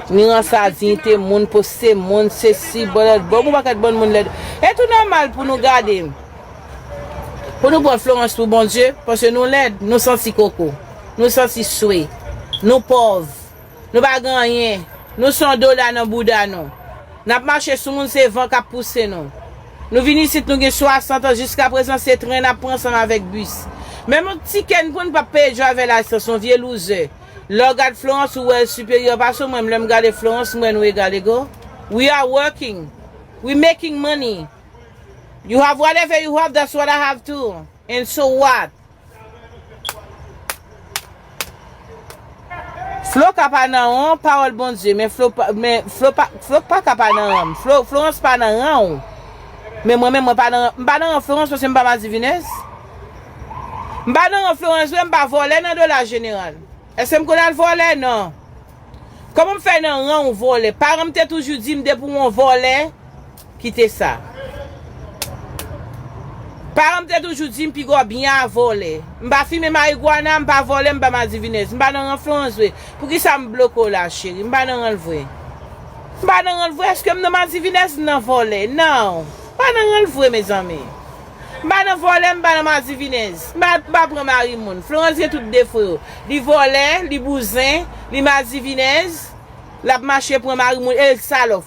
Ni ran sa dignité moun poste moun ceci bon pas bon moun l'aide. Et tout normal pour nous garder. Pour nous prendre Florence pour bon Dieu parce que nous l'aide, nous senti coco. Nous senti soué. Nous pauvres. Nous pas rien. Nous sommes $, dans bouda nous. N'a marché sur moun c'est vent qui pousse nous. Nous venons ici nous 60 ans jusqu'à présent c'est train n'a prend ensemble avec bus. Même un ticket pour ne pas payer avec la son vieux loser. Là regarde Florence ou est supérieur parce que moi me regarder Florence moi nous regarder go. We are working. We making money. You have whatever you have, that's what I have too. And so what? Flo kapa nan parole bon Dieu, mais Flo pas kapa nan Florence pas nan mais moi-même moi pas nan Florence parce que m'pas ma divinesse. M'pas nan Florence, m'pas voler dans $, général. Est-ce que m'connais le voler non? Comment me fait nan rang ou voler? Parents m'te toujours dit m'de pour mon voler quitter ça. Parents m'te toujours dit m'pi go bien à voler. M'pa fumer marijuana, m'pa voler, m'pa ma divinesse. M'pa nan Florence pour qui ça me bloque là chérie? M'pa nan le vrai. M'pa nan le vrai, est-ce que m'na ma divinesse nan voler? Non. Pas nan le vrai mes amis. M'pa nan voler, m'pa nan ma divinesse. M'pa prendre mari moun. Florence a tout défaut. Li voler, li bousin, li ma divinesse, la marcher pour mari moun et salope.